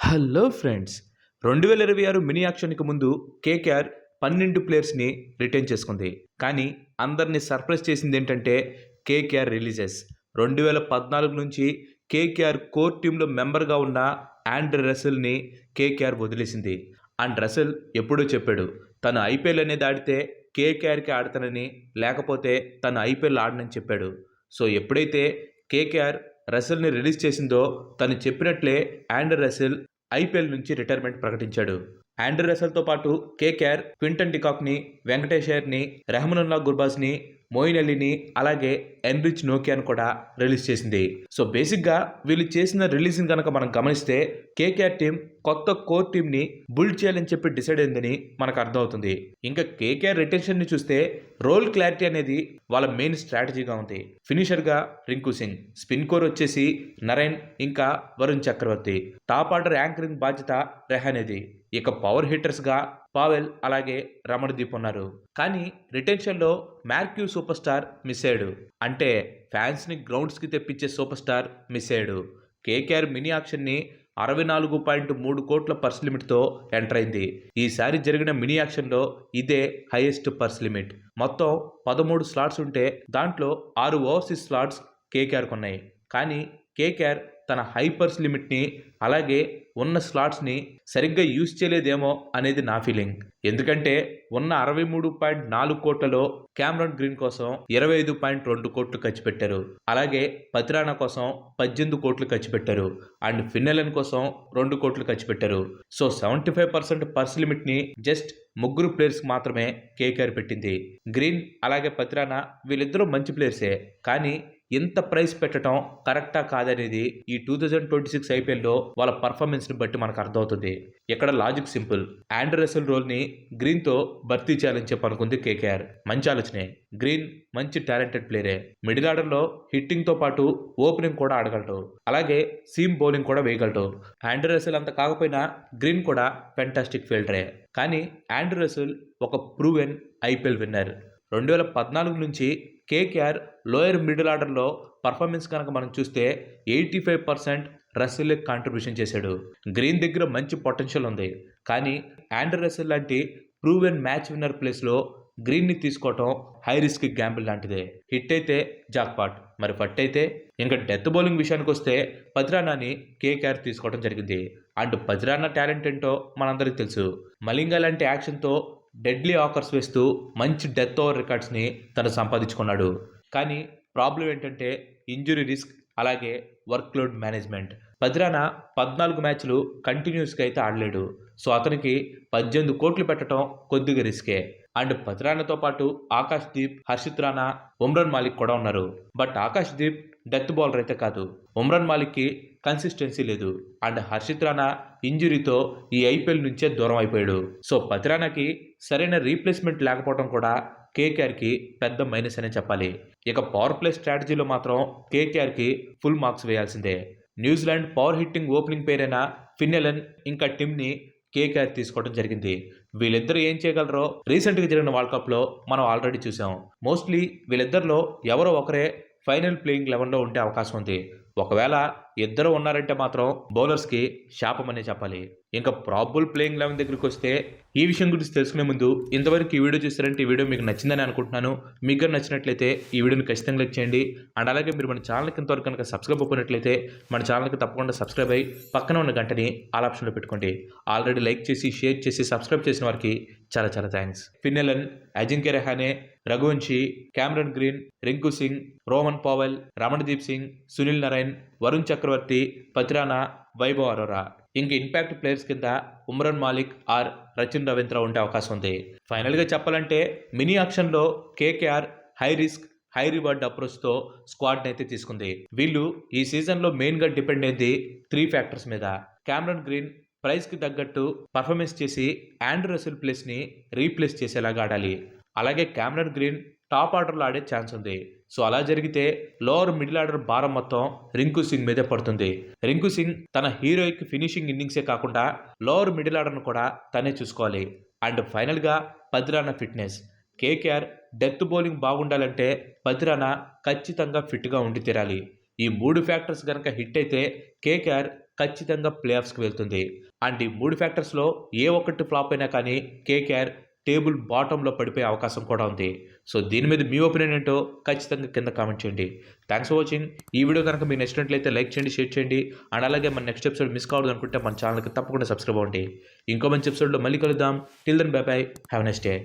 Hello friends. 2026 mini యాక్షన్‌కి ముందు KKR 12 ప్లేయర్స్‌ని retain చేసుకుంది. కానీ అందరిని సర్ప్రైజ్ చేసిందేంటంటే కేకేఆర్ రిలీజెస్. 2014 నుంచి కేకేఆర్ కోర్ టీమ్‌లో మెంబర్‌గా ఉన్న ఆండ్రే రసెల్‌ని కేకేఆర్ వదిలేసింది. అండ్ రసెల్ ఎప్పుడో చెప్పాడు, తను ఐపీఎల్ అనేది ఆడితే కేకేఆర్‌కి ఆడతానని, లేకపోతే తను ఐపీఎల్ ఆడనని చెప్పాడు. సో ఎప్పుడైతే కేకేఆర్ రసెల్‌ని రిలీజ్ చేసిందో తను చెప్పినట్లే ఆండ్రే రసెల్ ఐపీఎల్ నుంచి రిటైర్మెంట్ ప్రకటించాడు. ఆండ్రే రసెల్‌తో పాటు కేకేఆర్ క్వింటన్ డికాక్‌ని, వెంకటేష్ అయ్యర్‌ని, రెహమానుల్లా గుర్బాజ్‌ని, మోయిన్ అలీని, అలాగే ఎన్రిచ్ నోకియాను కూడా రిలీజ్ చేసింది. సో బేసిక్‌గా వీళ్ళు చేసిన రిలీజ్‌ని కనుక మనం గమనిస్తే కేకేఆర్ టీం కొత్త కోర్ టీంని బిల్డ్ చేయాలని చెప్పి డిసైడ్ అయిందని మనకు అర్థమవుతుంది. ఇంకా కేకేఆర్ రిటెన్షన్ని చూస్తే రోల్ క్లారిటీ అనేది వాళ్ళ మెయిన్ స్ట్రాటజీగా ఉంది. ఫినిషర్గా రింకు సింగ్, స్పిన్ కోర్ వచ్చేసి నరైన్, ఇంకా వరుణ్ చక్రవర్తి, టాప్ ఆర్డర్ యాంకరింగ్ బాధ్యత రెహానేది. ఇక పవర్ హిట్టర్స్గా పావెల్, అలాగే రమణదీప్ ఉన్నారు. కానీ రిటెన్షన్లో మ్యార్క్యూ సూపర్ స్టార్ మిస్ అయ్యాడు. అంటే ఫ్యాన్స్ని గ్రౌండ్స్కి తెప్పించే సూపర్ స్టార్ మిస్ అయ్యాడు. కేకేఆర్ మినీ యాక్షన్ని 64.3 కోట్ల పర్స్ లిమిట్తో ఎంటర్ అయింది. ఈసారి జరిగిన మినీ యాక్షన్లో ఇదే హైయెస్ట్ పర్స్ లిమిట్. మొత్తం 13 స్లాట్స్ ఉంటే దాంట్లో 6 ఓవర్సీస్ స్లాట్స్ కేకేఆర్కు ఉన్నాయి. కానీ కేకేఆర్ తన హై పర్స్ లిమిట్ని, అలాగే ఉన్న స్లాట్స్ని సరిగ్గా యూజ్ చేయలేదేమో అనేది నా ఫీలింగ్. ఎందుకంటే ఉన్న 63.4 కోట్లలో క్యామరాన్ గ్రీన్ కోసం 25.2 కోట్లు ఖర్చు పెట్టారు. అలాగే పతిరానా కోసం 18 కోట్లు ఖర్చు పెట్టారు. అండ్ ఫిన్నెలన్ కోసం 2 కోట్లు ఖర్చు పెట్టారు. సో 75% పర్స్ లిమిట్ని జస్ట్ ముగ్గురు ప్లేయర్స్కి మాత్రమే కేకేఆర్ పెట్టింది. గ్రీన్, అలాగే పతిరానా వీళ్ళిద్దరూ మంచి ప్లేయర్సే. కానీ ఇంత ప్రైస్ పెట్టడం కరెక్టా కాదనేది ఈ 2026 ఐపీఎల్లో వాళ్ళ పర్ఫార్మెన్స్ని బట్టి మనకు అర్థమవుతుంది. ఇక్కడ లాజిక్ సింపుల్. ఆండ్రే రసెల్ రోల్ని గ్రీన్తో భర్తీ చేయాలని చెప్పి అనుకుంది కేకేఆర్. మంచి ఆలోచనే. గ్రీన్ మంచి టాలెంటెడ్ ప్లేయరే. మిడిల్ ఆర్డర్లో హిట్టింగ్తో పాటు ఓపెనింగ్ కూడా ఆడగలడు. అలాగే సీమ్ బౌలింగ్ కూడా వేయగలడు. ఆండ్రే రసెల్ అంత కాకపోయినా గ్రీన్ కూడా ఫెంటాస్టిక్ ఫీల్డరే. కానీ ఆండ్రే రసెల్ ఒక ప్రూవెన్ ఐపీఎల్ విన్నర్. 2014 నుంచి కేకేఆర్ లోయర్ మిడిల్ ఆర్డర్లో పర్ఫార్మెన్స్ కనుక మనం చూస్తే 85% రసెల్ కాంట్రిబ్యూషన్ చేశాడు. గ్రీన్ దగ్గర మంచి పొటెన్షియల్ ఉంది. కానీ ఆండ్రే రసెల్ లాంటి ప్రూవెన్ మ్యాచ్ విన్నర్ ప్లేస్లో గ్రీన్ని తీసుకోవటం హై రిస్క్ గ్యాంబుల్ లాంటిదే. హిట్ అయితే జాక్పాట్, మరి ఫట్ అయితే ఇంకా డెత్ బౌలింగ్ విషయానికి వస్తే పతిరానాని కేకేఆర్ తీసుకోవడం జరిగింది. అండ్ పతిరానా టాలెంట్ ఏంటో మనందరికీ తెలుసు. మలింగా లాంటి యాక్షన్తో డెడ్లీ ఆకర్స్ వేస్తూ మంచి డెత్ ఓవర్ రికార్డ్స్ని తను సంపాదించుకున్నాడు. కానీ ప్రాబ్లం ఏంటంటే ఇంజురీ రిస్క్, అలాగే వర్క్ లోడ్ మేనేజ్మెంట్. పతిరానా 14 మ్యాచ్లు కంటిన్యూస్గా అయితే ఆడలేడు. సో అతనికి 18 కోట్లు పెట్టడం కొద్దిగా రిస్కే. అండ్ పతిరానాతో పాటు ఆకాష్ దీప్, హర్షిత్ రాణా, ఉమ్రాన్ మాలిక్ కూడా ఉన్నారు. But Akash Deep death bowler అయితే కాదు. ఉమ్రాన్ మాలిక్కి కన్సిస్టెన్సీ లేదు. అండ్ హర్షిత్ రాణా ఇంజురీతో ఈ ఐపీఎల్ నుంచే దూరం అయిపోయాడు. సో పతిరానాకి సరైన రీప్లేస్మెంట్ లేకపోవడం కూడా కేకేఆర్కి పెద్ద మైనస్ అనే చెప్పాలి. ఇక పవర్ ప్లే స్ట్రాటజీలో మాత్రం కేకేఆర్కి ఫుల్ మార్క్స్ వేయాల్సిందే. న్యూజిలాండ్ పవర్ హిట్టింగ్ ఓపెనింగ్ పేరైన ఫిన్నెలన్, ఇంకా టిమ్ని కేకేఆర్ తీసుకోవడం జరిగింది. వీళ్ళిద్దరూ ఏం చేయగలరో రీసెంట్గా జరిగిన వరల్డ్ కప్లో మనం ఆల్రెడీ చూసాం. మోస్ట్లీ వీళ్ళిద్దరిలో ఎవరో ఒకరే ఫైనల్ ప్లేయింగ్ 11లో ఉండే అవకాశం ఉంది. ఒకవేళ ఇద్దరు ఉన్నారంటే మాత్రం బౌలర్స్కి శాపమనే చెప్పాలి. ఇంకా ప్రాబుల్ ప్లేయింగ్ 11 దగ్గరికి వస్తే ఈ విషయం గురించి తెలుసుకునే ముందు ఇంతవరకు ఈ వీడియో చూస్తారంటే ఈ వీడియో మీకు నచ్చిందని అనుకుంటున్నాను. మీకు నచ్చినట్లయితే ఈ వీడియోని ఖచ్చితంగా లైక్ చేయండి. అండ్ అలాగే మీరు మన ఛానల్కి ఇంతవరకు కనుక సబ్స్క్రైబ్ అవ్వనట్లయితే మన ఛానల్కి తప్పకుండా సబ్స్క్రైబ్ అయ్యి పక్కన ఉన్న గంటని ఆల్ ఆప్షన్లో పెట్టుకోండి. ఆల్రెడీ లైక్ చేసి, షేర్ చేసి, సబ్స్క్రైబ్ చేసిన వారికి చాలా చాలా thanks. Finn Allen, Ajinkya Rahane, Raghuvanshi, Cameron Green, Rinku Singh, Rovman Powell, Ramandeep Singh, Sunil Narine, Varun Chakravarthy, Pathirana, Vaibhav Arora. ఇంక ఇంపాక్ట్ ప్లేయర్స్ కింద ఉమ్రాన్ మాలిక్ ఆర్ రచిన్ రవీంద్ర ఉండే అవకాశం ఉంది. ఫైనల్గా చెప్పాలంటే మినీ యాక్షన్లో KKR high risk high reward అప్రోచ్తో స్క్వాడ్ని అయితే తీసుకుంది. వీళ్ళు ఈ సీజన్లో మెయిన్గా డిపెండ్ అయింది 3 ఫ్యాక్టర్స్ మీద. క్యామరాన్ గ్రీన్ ప్రైస్కి తగ్గట్టు పర్ఫార్మెన్స్ చేసి ఆండ్రే రసెల్ ప్లేస్ని రీప్లేస్ చేసేలాగా ఆడాలి. అలాగే క్యామరాన్ గ్రీన్ టాప్ ఆర్డర్లో ఆడే ఛాన్స్ ఉంది. సో అలా జరిగితే లోవర్ మిడిల్ ఆర్డర్ భారం మొత్తం రింకు సింగ్ మీదే పడుతుంది. రింకు సింగ్ తన హీరోయిక్ ఫినిషింగ్ ఇన్నింగ్సే కాకుండా లోవర్ మిడిల్ ఆర్డర్ను కూడా తనే చూసుకోవాలి. అండ్ ఫైనల్గా Pathirana fitness. KKR death bowling బాగుండాలంటే పతిరానా ఖచ్చితంగా ఫిట్గా ఉండి తీరాలి. ఈ 3 ఫ్యాక్టర్స్ కనుక హిట్ అయితే కేకేఆర్ ఖచ్చితంగా ప్లే ఆఫ్స్కి వెళ్తుంది. అండ్ ఈ 3 ఫ్యాక్టర్స్‌లో ఏ ఒక్కటి ఫ్లాప్ అయినా కానీ కేకేఆర్ టేబుల్ బాటంలో పడిపోయే అవకాశం కూడా ఉంది. సో దీని మీద మీ ఒపీనియన్ ఏంటో ఖచ్చితంగా కింద కామెంట్ చేయండి. Thanks for watching. ఈ వీడియో కనుక మీకు నచ్చినట్లయితే లైక్ చేయండి, షేర్ చేయండి. అండ్ అలాగే మన నెక్స్ట్ ఎపిసోడ్ మిస్ కావద్దు అనుకుంటే మన ఛానల్‌కి తప్పకుండా సబ్స్క్రైబ్ అవ్వండి. ఇంకో మంచి ఎపిసోడ్‌లో మళ్ళీ కలుద్దాం. Till then bye bye. Have a nice day.